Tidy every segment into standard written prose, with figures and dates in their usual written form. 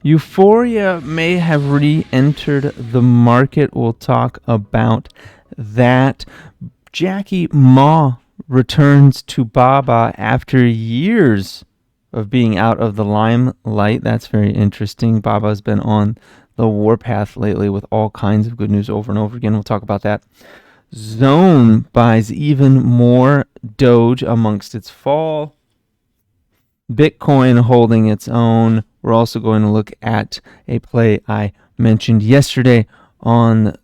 Euphoria may have re-entered the market. We'll talk about that. Jackie Ma returns to Baba after years of being out of the limelight. That's very interesting. Baba's been on the warpath lately with all kinds of good news over and over again. We'll talk about that. Zone buys even more Doge amongst its fall. Bitcoin holding its own. We're also going to look at a play I mentioned yesterday on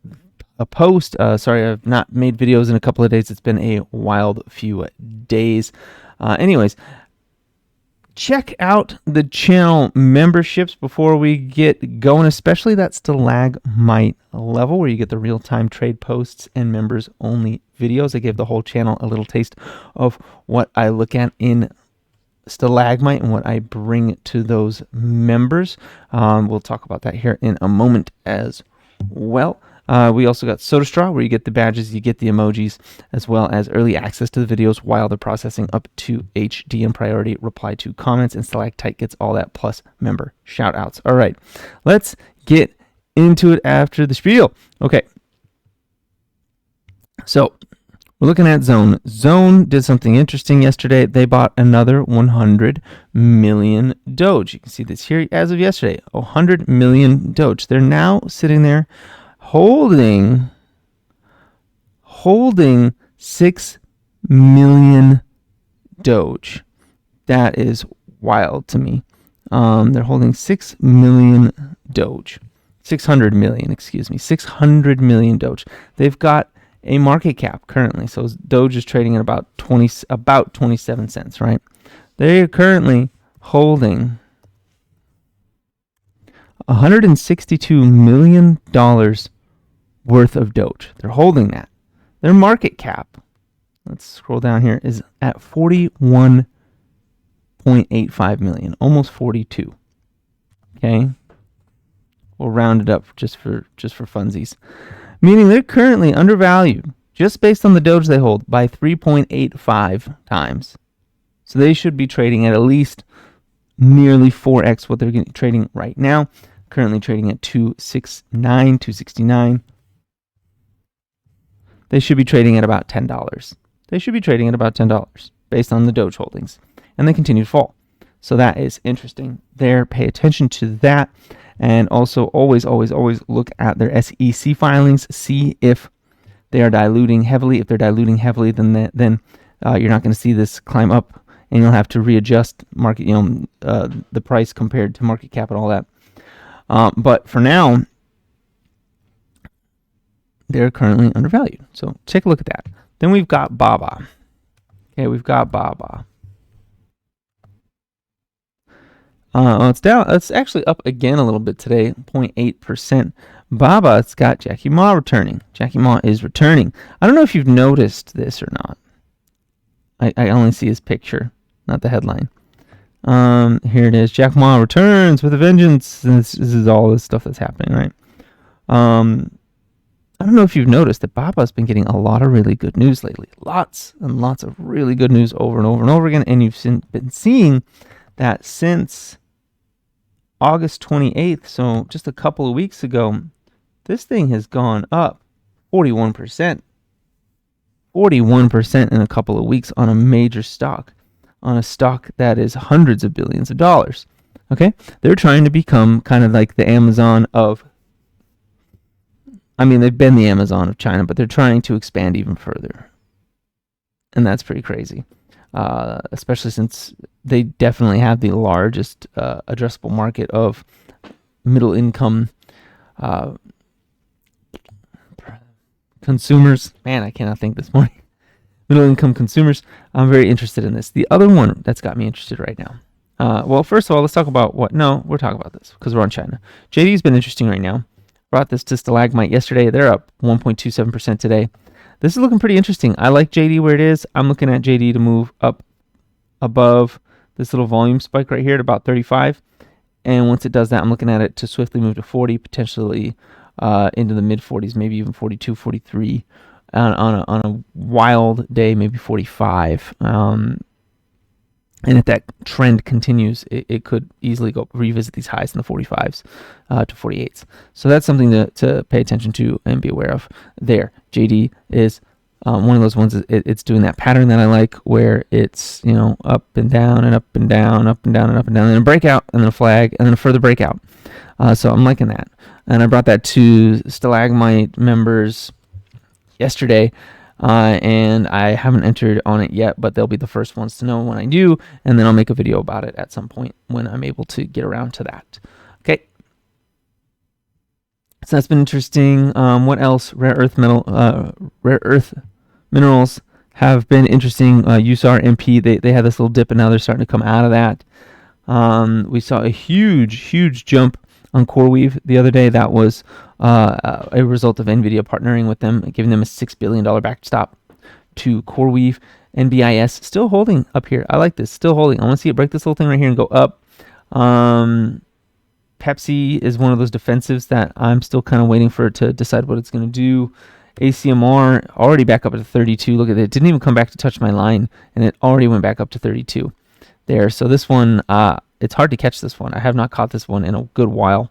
a post. Sorry, I've not made videos in a couple of days. It's been a wild few days. Anyways, check out the channel memberships before we get going, especially that stalagmite level where you get the real-time trade posts and members-only videos. I gave the whole channel a little taste of what I look at in stalagmite and what I bring to those members. We'll talk about that here in a moment as well. We also got Soda Straw, where you get the badges, you get the emojis, as well as early access to the videos while they're processing up to HD and priority reply to comments, and Stalactite gets all that plus member shout outs. All right, let's get into it after the spiel. Okay, so we're looking at Zone. Zone did something interesting yesterday. They bought another 100 million Doge. You can see this here as of yesterday, 100 million Doge. They're now sitting there holding 6 million Doge. That is wild to me. They're holding 6 million Doge. 600 million, excuse me. 600 million Doge. They've got a market cap currently. So Doge is trading at about 27 cents, right? They're currently holding $162 million worth of Doge. They're holding that. Their market cap, let's scroll down here, is at 41.85 million, almost 42. Okay, we'll round it up just for funsies, meaning they're currently undervalued just based on the Doge they hold by 3.85 times. So they should be trading at least nearly 4x what they're trading right now. Currently trading at 269. They should be trading at about $10. They should be trading at about $10 based on the Doge holdings, and they continue to fall. So that is interesting there. Pay attention to that. And also always look at their SEC filings. See if they are diluting heavily. If they're diluting heavily, then you're not going to see this climb up, and you'll have to readjust market, the price compared to market cap and all that. But for now, they're currentently undervalued. So take a look at that. Then we've got Baba. Okay, we've got Baba. It's down. It's actually up again a little bit today, 0.8%. Baba, it's got Jackie Ma returning. Jackie Ma is returning. I don't know if you've noticed this or not. I only see his picture, not the headline. Here it is. Jack Ma returns with a vengeance. And this is all this stuff that's happening, right? I don't know if you've noticed that Baba's been getting a lot of really good news lately. Lots and lots of really good news over and over and over again. And you've been seeing that since August 28th, so just a couple of weeks ago, this thing has gone up 41%. 41% in a couple of weeks on a major stock, on a stock that is hundreds of billions of dollars. Okay? They're trying to become kind of like the Amazon of, they've been the Amazon of China, but they're trying to expand even further. And that's pretty crazy. Especially since they definitely have the largest addressable market of middle income consumers. Man, I cannot think this morning. Middle income consumers. I'm very interested in this. The other one that's got me interested right now. Well, first of all, let's talk about we're talking about this because we're on China. JD's been interesting right now. Brought this to Stalagmite yesterday. They're up 1.27% today. This is looking pretty interesting. I like JD where it is. I'm looking at JD to move up above this little volume spike right here at about 35. And once it does that, I'm looking at it to swiftly move to 40, potentially into the mid 40s, maybe even 42, 43 on a wild day, maybe 45. And if that trend continues, it could easily go revisit these highs in the 45s to 48s. So that's something to pay attention to and be aware of there. JD is one of those ones. It's doing that pattern that I like, where it's, you know, up and down and up and down, up and down and up and down, and then a breakout, and then a flag, and then a further breakout. So I'm liking that. And I brought that to Stalagmite members yesterday. And I haven't entered on it yet, but they'll be the first ones to know when I do, and then I'll make a video about it at some point when I'm able to get around to that. Okay. So that's been interesting. What else? Rare earth minerals have been interesting. USAR MP, they had this little dip, and now they're starting to come out of that. We saw a huge jump on CoreWeave the other day. That was a result of NVIDIA partnering with them, giving them a $6 billion backstop to CoreWeave. NBIS still holding up here. I like this, still holding. I want to see it break this little thing right here and go up. Pepsi is one of those defensives that I'm still kind of waiting for it to decide what it's going to do. ACMR already back up to 32. Look at it. It didn't even come back to touch my line, and it already went back up to 32 there. So this one, it's hard to catch this one. I have not caught this one in a good while.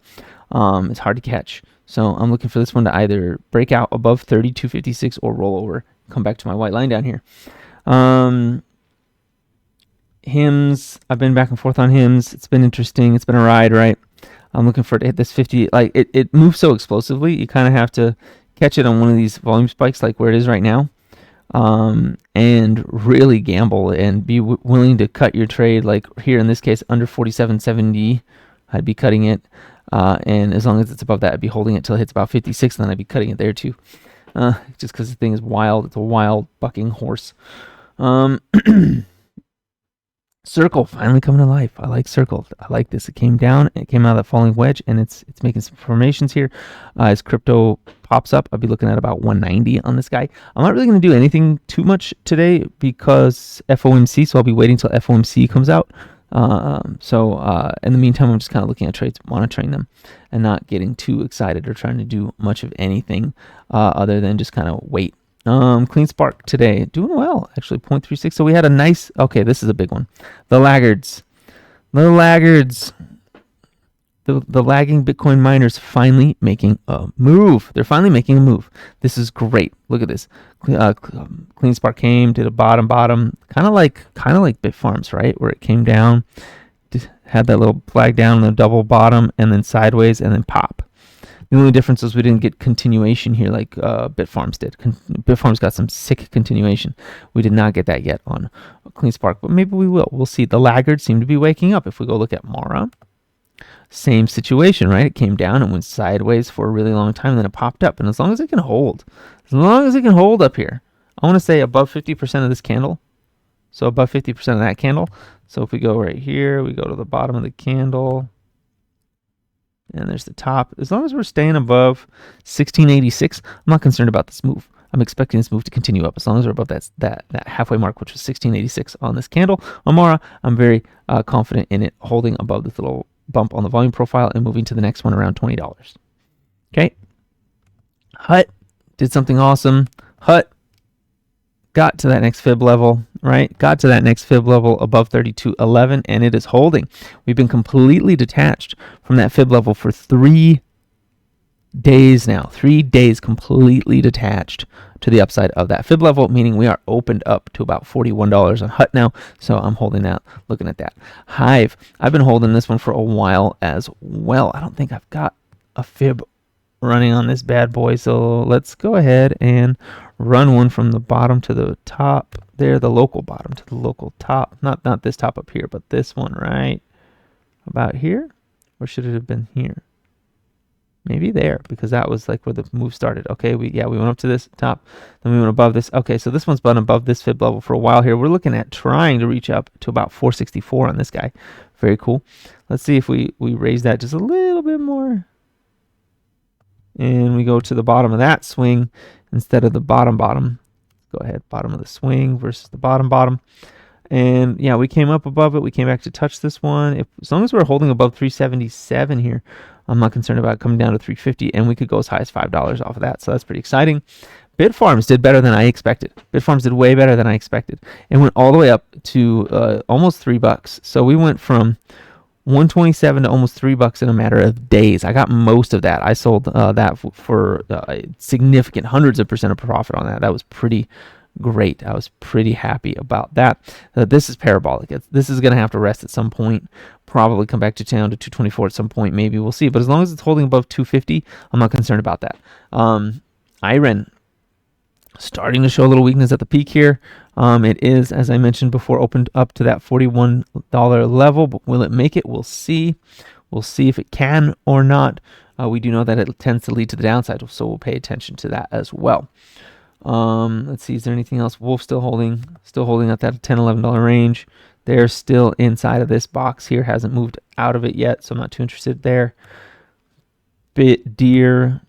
It's hard to catch. So I'm looking for this one to either break out above 32.56 or roll over, come back to my white line down here. HIMS, I've been back and forth on HIMS. It's been interesting. It's been a ride, right? I'm looking for it to hit this 50. Like, it moves so explosively. You kind of have to catch it on one of these volume spikes like where it is right now. And really gamble and be willing to cut your trade, like here in this case under 47.70. I'd be cutting it, and as long as it's above that, I'd be holding it till it hits about 56, and then I'd be cutting it there too, just because the thing is wild. It's a wild bucking horse. Circle finally coming to life. I like Circle. I like this. It came down. It came out of that falling wedge, and it's making some formations here. As crypto pops up, I'll be looking at about 190 on this guy. I'm not really going to do anything too much today because FOMC, so I'll be waiting till FOMC comes out. In the meantime, I'm just kind of looking at trades, monitoring them, and not getting too excited or trying to do much of anything other than just kind of wait. Clean Spark today doing well, actually 0.36. So we had a nice, okay, this is a big one. The laggards, the lagging Bitcoin miners finally making a move. They're finally making a move. This is great. Look at this. Clean Spark came, did a bottom, kind of like Bitfarms, right? Where it came down, had that little flag down, the double bottom, and then sideways, and then pop. The only difference is we didn't get continuation here like Bitfarms did. Bitfarms got some sick continuation. We did not get that yet on Clean Spark, but maybe we will. We'll see. The laggards seem to be waking up. If we go look at Mara, same situation, right? It came down and went sideways for a really long time, and then it popped up. And as long as it can hold, up here, I want to say above 50% of this candle. So above 50% of that candle. So if we go right here, we go to the bottom of the candle. And there's the top. As long as we're staying above 1686, I'm not concerned about this move. I'm expecting this move to continue up as long as we're above that halfway mark, which was 1686 on this candle. On Mara, I'm very confident in it holding above this little bump on the volume profile and moving to the next one around $20. Okay. HUT did something awesome. HUT got to that next fib level, right? Got to that next fib level above 32.11, and it is holding. We've been completely detached from that fib level for 3 days now. 3 days completely detached to the upside of that fib level, meaning we are opened up to about $41 on HUT now. So I'm holding that, looking at that. Hive, I've been holding this one for a while as well. I don't think I've got a fib running on this bad boy, so let's go ahead and run one from the bottom to the top there, the local bottom to the local top. Not this top up here, but this one right about here. Or should it have been here? Maybe there, because that was like where the move started. Okay, we went up to this top, then we went above this. Okay, so this one's been above this fib level for a while here. We're looking at trying to reach up to about 464 on this guy. Very cool. Let's see if we raise that just a little bit more. And we go to the bottom of that swing instead of the bottom. Go ahead, bottom of the swing versus the bottom. And yeah, we came up above it. We came back to touch this one. As long as we're holding above 377 here, I'm not concerned about coming down to 350, and we could go as high as $5 off of that. So that's pretty exciting. Bitfarms did better than I expected. Bitfarms did way better than I expected. It went all the way up to almost $3. So we went from 127 to almost $3 in a matter of days. I got most of that. I sold that for significant hundreds of % of profit on that. That was pretty great. I was pretty happy about that. This is parabolic. This is going to have to rest at some point. Probably come back to down to 224 at some point. Maybe we'll see. But as long as it's holding above 250, I'm not concerned about that. IREN starting to show a little weakness at the peak here. It is, as I mentioned before, opened up to that $41 level, but will it make it? We'll see. We'll see if it can or not. We do know that it tends to lead to the downside, so we'll pay attention to that as well. Let's see, is there anything else? Wolf still holding at that $10, $11 range. They're still inside of this box here, hasn't moved out of it yet, so I'm not too interested there. Deer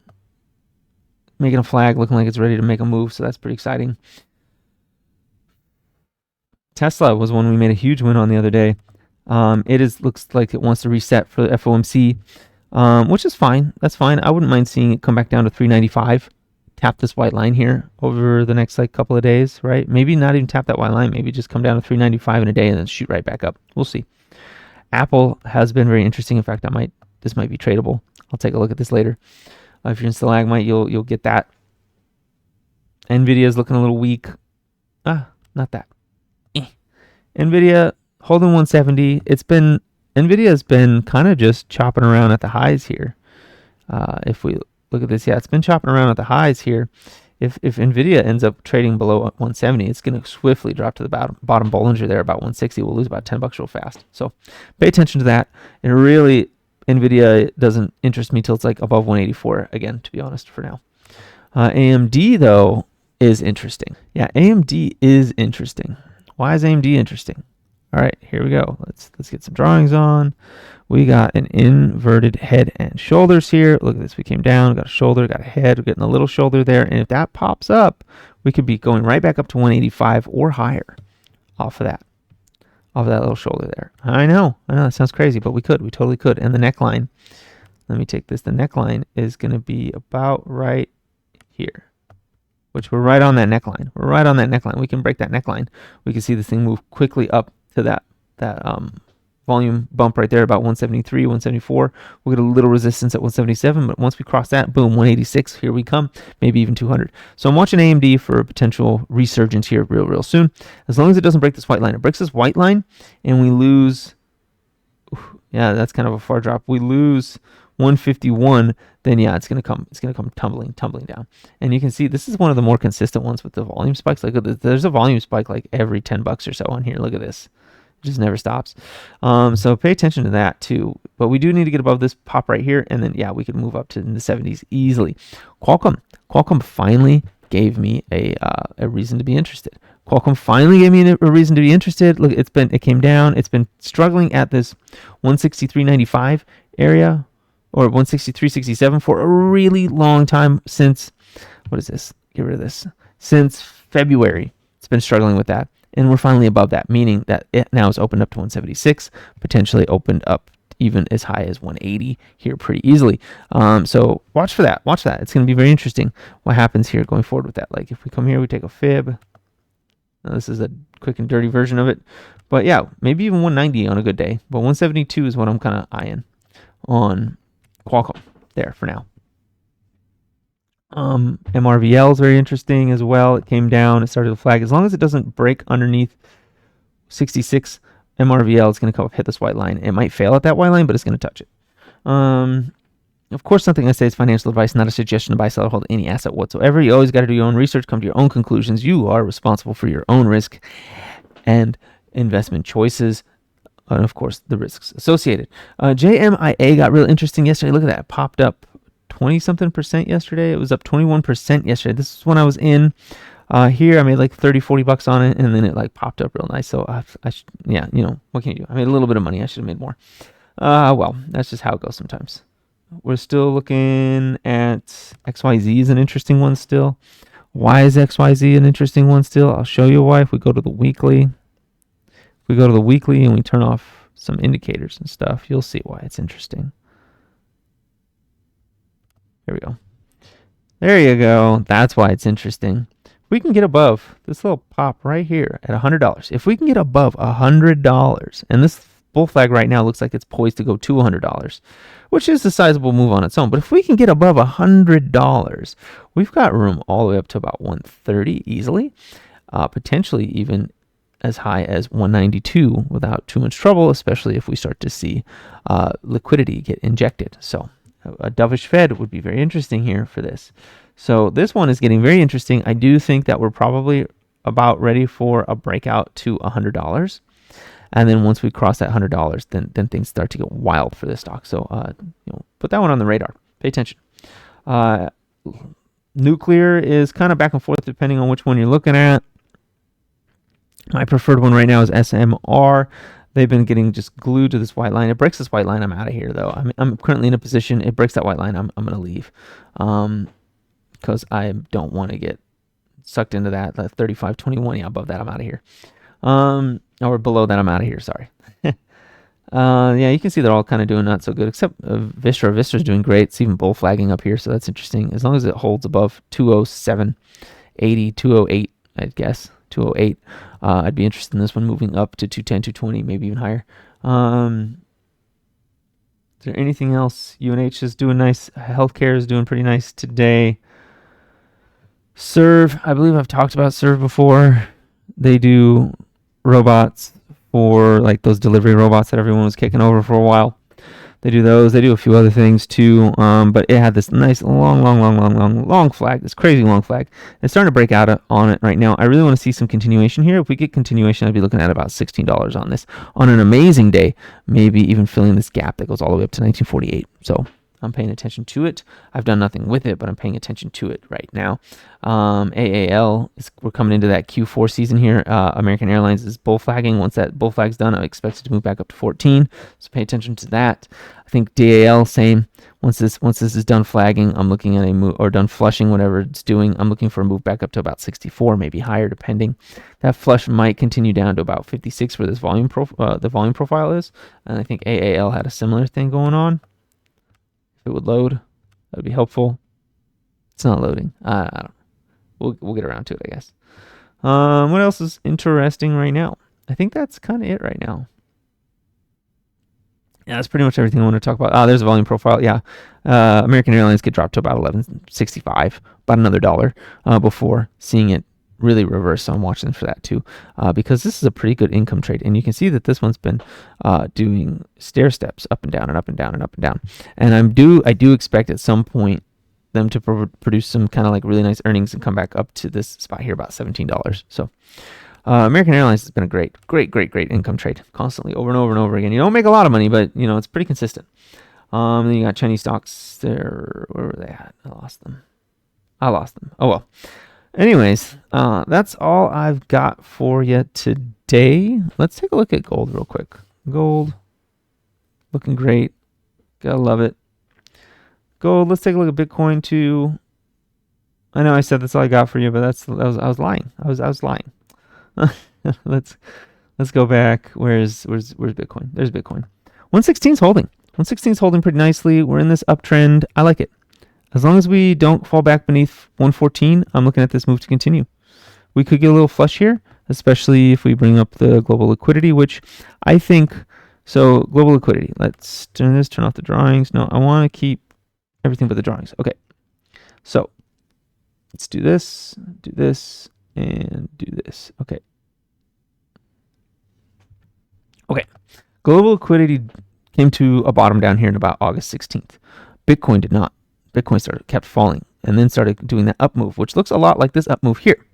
making a flag, looking like it's ready to make a move, so that's pretty exciting. Tesla was one we made a huge win on the other day. Looks like it wants to reset for the FOMC, which is fine. That's fine. I wouldn't mind seeing it come back down to 395. Tap this white line here over the next couple of days, right? Maybe not even tap that white line. Maybe just come down to 395 in a day and then shoot right back up. We'll see. Apple has been very interesting. In fact, this might be tradable. I'll take a look at this later. If you're in stalagmite, you'll get that. Nvidia is looking a little weak. Not that. Nvidia holding 170. Nvidia has been kind of just chopping around at the highs here. If we look at this, it's been chopping around at the highs here. If Nvidia ends up trading below 170, it's going to swiftly drop to the bottom Bollinger there about 160. We'll lose about $10 real fast. So pay attention to that. And really, Nvidia doesn't interest me till it's above 184 again, to be honest, for now. AMD though is interesting. Yeah, AMD is interesting. Why is AMD interesting? All right, here we go. Let's get some drawings on. We got an inverted head and shoulders here. Look at this. We came down, got a shoulder, got a head. We're getting a little shoulder there. And if that pops up, we could be going right back up to 185 or higher off of that little shoulder there. I know, that sounds crazy, but we totally could. And the neckline, let me take this. The neckline is going to be about right here, which we're right on that neckline. We're right on that neckline. We can break that neckline. We can see this thing move quickly up to that volume bump right there, about 173, 174. We'll get a little resistance at 177, but once we cross that, boom, 186. Here we come, maybe even 200. So I'm watching AMD for a potential resurgence here real soon. As long as it doesn't break this white line. It breaks this white line, and we lose. Yeah, that's kind of a far drop. We lose 151, then it's gonna come tumbling down. And you can see this is one of the more consistent ones with the volume spikes. There's a volume spike every $10 or so on here. Look at this. Just never stops. So pay attention to that too. But we do need to get above this pop right here, and then we can move up to the 70s easily. Qualcomm finally gave me a reason to be interested. Qualcomm finally gave me a reason to be interested. Look, it came down. It's been struggling at this 163.95 area or 163.67 for a really long time since, what is this? Get rid of this. Since February, it's been struggling with that. And we're finally above that, meaning that it now is opened up to 176, potentially opened up even as high as 180 here pretty easily. So watch for that. Watch that. It's going to be very interesting what happens here going forward with that. If we come here, we take a fib. Now, this is a quick and dirty version of it. But maybe even 190 on a good day. But 172 is what I'm kind of eyeing on Qualcomm there for now. MRVL is very interesting as well. It came down, it started to flag. As long as it doesn't break underneath 66, MRVL is going to come up, hit this white line. It might fail at that white line, but it's going to touch it. Of course, something I say is financial advice, not a suggestion to buy, sell, or hold any asset whatsoever. You always got to do your own research, come to your own conclusions. You are responsible for your own risk and investment choices. And of course, the risks associated. JMIA got real interesting yesterday. Look at that. It popped up 20-something% yesterday. It was up 21% yesterday. This is when I was in here. I made $30-40 on it, and then it popped up real nice. So what can you do? I made a little bit of money. I should have made more. Well, that's just how it goes sometimes. We're still looking at XYZ is an interesting one still. Why is XYZ an interesting one still? I'll show you why. If we go to the weekly, and we turn off some indicators and stuff, you'll see why it's interesting. Here we go. There you go. That's why it's interesting. If we can get above this little pop right here at $100, if we can get above $100, and this bull flag right now looks like it's poised to go to $100, which is a sizable move on its own. But if we can get above $100, we've got room all the way up to about 130 easily, potentially even as high as 192 without too much trouble, especially if we start to see liquidity get injected. So a dovish Fed would be very interesting here for this. So this one is getting very interesting. I do think that we're probably about ready for a breakout to $100. And then once we cross that $100, then things start to get wild for this stock. So put that one on the radar. Pay attention. Nuclear is kind of back and forth depending on which one you're looking at. My preferred one right now is SMR. They've been getting just glued to this white line. It breaks this white line, I'm out of here, though. I'm currently in a position, it breaks that white line, I'm going to leave. Because I don't want to get sucked into that 35.21. Yeah, above that, I'm out of here. Or below that, I'm out of here, sorry. Yeah, you can see they're all kind of doing not so good, except Vistra. Vistra's doing great. It's even bull flagging up here, so that's interesting. As long as it holds above 207.80, 208, I'd guess. 208. I'd be interested in this one moving up to 210, 220, maybe even higher. Is there anything else? UNH is doing nice. Healthcare is doing pretty nice today. Serve, I believe I've talked about Serve before. They do robots for like those delivery robots that everyone was kicking over for a while. They do those. They do a few other things too. But it had this nice long flag, this crazy long flag. It's starting to break out on it right now. I really want to see some continuation here. If we get continuation, I'd be looking at about $16 on this. On an amazing day, maybe even filling this gap that goes all the way up to 1948. So I'm paying attention to it. I've done nothing with it, but I'm paying attention to it right now. AAL, we're coming into that Q4 season here. American Airlines is bull flagging. Once that bull flag's done, I expect it to move back up to 14. So pay attention to that. I think DAL, same. Once this is done flagging, I'm looking at a move, or done flushing, whatever it's doing. I'm looking for a move back up to about 64, maybe higher, depending. That flush might continue down to about 56, where this the volume profile is. And I think AAL had a similar thing going on. It would load, that would be helpful. It's not loading. I don't know. We'll get around to it, I guess. What else is interesting right now? I think that's kind of it right now. Yeah, that's pretty much everything I want to talk about. There's a volume profile. Yeah, American Airlines could drop to about 11.65, about another dollar before seeing it really reverse. So I'm watching for that too, because this is a pretty good income trade, and you can see that this one's been doing stair steps up and down and up and down and up and down. And I do expect at some point them to produce some kind of like really nice earnings and come back up to this spot here, about $17. So American Airlines has been a great income trade, constantly over and over and over again. You don't make a lot of money, but it's pretty consistent. Then you got Chinese stocks there. Where were they at? I lost them. Oh well. Anyways, that's all I've got for you today. Let's take a look at gold real quick. Gold, looking great. Gotta love it. Gold, let's take a look at Bitcoin too. I know I said that's all I got for you, but I was lying. I was lying. Let's go back. Where's Bitcoin? There's Bitcoin. 116's holding. 116's holding pretty nicely. We're in this uptrend. I like it. As long as we don't fall back beneath 114, I'm looking at this move to continue. We could get a little flush here, especially if we bring up the global liquidity, which I think, so global liquidity. Let's turn off the drawings. No, I want to keep everything but the drawings. Okay, so let's do this, and do this. Okay. Global liquidity came to a bottom down here in about August 16th. Bitcoin did not. Bitcoin kept falling and then started doing that up move, which looks a lot like this up move here,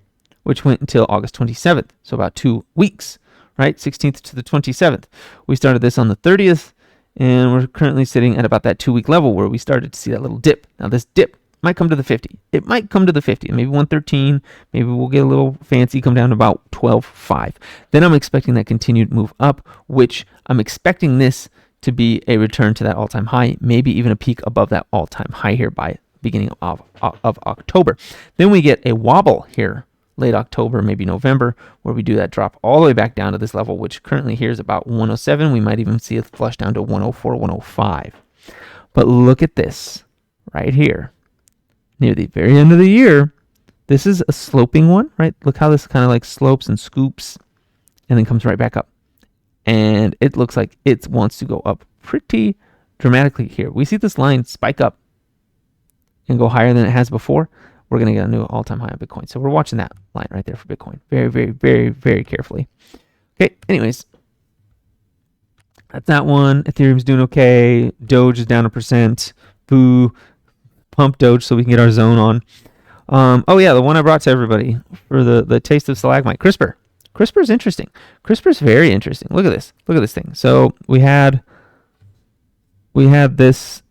which went until August 27th. So about 2 weeks, right? 16th to the 27th. We started this on the 30th, and we're currently sitting at about that 2-week level where we started to see that little dip. Now this dip might come to the 50. It might come to the 50, maybe 113. Maybe we'll get a little fancy, come down to about 12.5. Then I'm expecting that continued move up, which I'm expecting this to be a return to that all-time high, maybe even a peak above that all-time high here by beginning of October. Then we get a wobble here, late October, maybe November, where we do that drop all the way back down to this level, which currently here is about 107. We might even see a flush down to 104, 105. But look at this right here. near the very end of the year, this is a sloping one, right? Look how this kind of like slopes and scoops and then comes right back up. And it looks like it wants to go up pretty dramatically here. We see this line spike up and go higher than it has before. We're going to get a new all-time high on Bitcoin. So we're watching that line right there for Bitcoin very, very, very, very carefully. Okay, anyways, that's that one. Ethereum's doing okay. Doge is down 1%. Boo. Pump Doge so we can get our zone on. Oh yeah, the one I brought to everybody for the taste of stalagmite. CRISPR. CRISPR is interesting. CRISPR is very interesting. Look at this. Look at this thing. So we had this,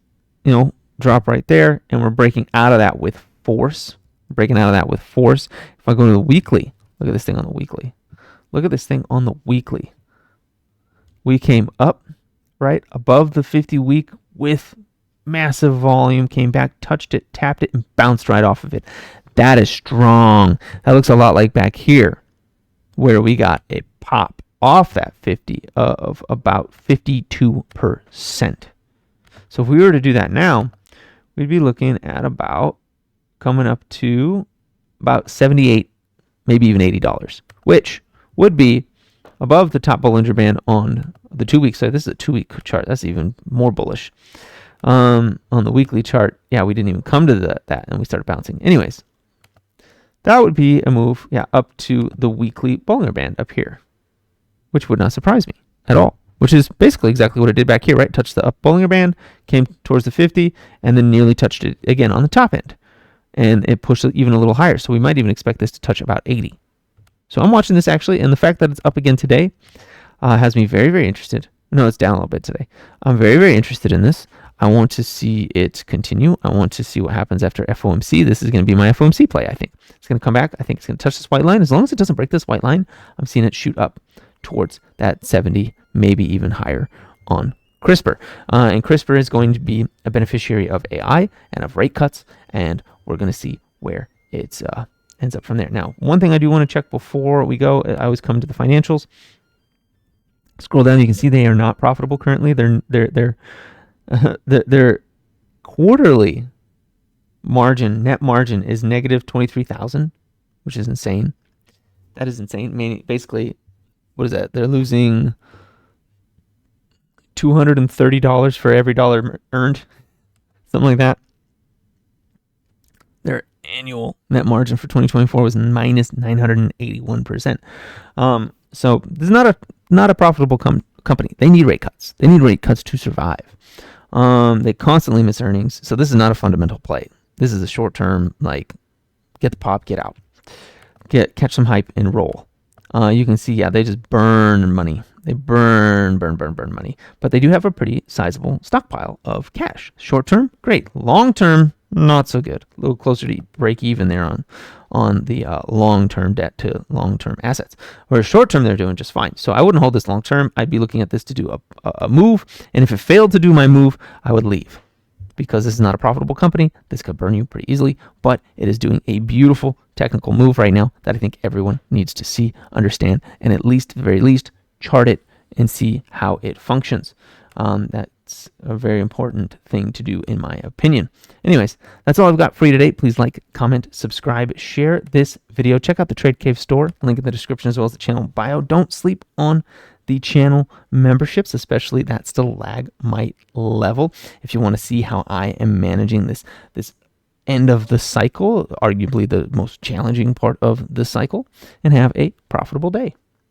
drop right there, and we're breaking out of that with force. Breaking out of that with force. If I go to the weekly, look at this thing on the weekly. Look at this thing on the weekly. We came up right above the 50-week with massive volume, came back, touched it, tapped it, and bounced right off of it. That is strong. That looks a lot like back here, where we got a pop off that 50 of about 52%. So if we were to do that now, we'd be looking at about coming up to about $78, maybe even $80, which would be above the top Bollinger Band on the 2-week side. This is a 2-week chart. That's even more bullish. On the weekly chart, yeah, we didn't even come to that, and we started bouncing. Anyways, that would be a move, up to the weekly Bollinger Band up here, which would not surprise me at all, which is basically exactly what it did back here, right? Touched the up Bollinger Band, came towards the 50, and then nearly touched it again on the top end. And it pushed it even a little higher, so we might even expect this to touch about 80. So I'm watching this actually, and the fact that it's up again today has me very, very interested. No, it's down a little bit today. I'm very, very interested in this. I want to see it continue. I want to see what happens after FOMC. This is going to be my FOMC play, I think. It's going to come back. I think it's going to touch this white line. As long as it doesn't break this white line, I'm seeing it shoot up towards that 70, maybe even higher on CRISPR. And CRISPR is going to be a beneficiary of AI and of rate cuts, and we're going to see where it ends up from there. Now, one thing I do want to check before we go, I always come to the financials. Scroll down, you can see they are not profitable currently. Their quarterly margin, net margin, is negative 23,000, which is insane. That is insane. Basically, what is that? They're losing $230 for every dollar earned, something like that. Their annual net margin for 2024 was minus 981%. So this is not a profitable company. They need rate cuts. They need rate cuts to survive. They constantly miss earnings. So this is not a fundamental play. This is a short term, like, get the pop, get out, catch some hype and roll. You can see, they just burn money. They burn money. But they do have a pretty sizable stockpile of cash. Short term, great. Long term, not so good. A little closer to break even there on the long-term debt to long-term assets. Whereas short-term, they're doing just fine. So I wouldn't hold this long-term. I'd be looking at this to do a move. And if it failed to do my move, I would leave. Because this is not a profitable company. This could burn you pretty easily. But it is doing a beautiful technical move right now that I think everyone needs to see, understand, and at the very least, chart it and see how it functions. That's a very important thing to do, in my opinion. Anyways, that's all I've got for you today. Please like, comment, subscribe, share this video. Check out the Trade Cave store, link in the description, as well as the channel bio. Don't sleep on the channel memberships, especially that stalagmite level. If you want to see how I am managing this end of the cycle, arguably the most challenging part of the cycle, and have a profitable day.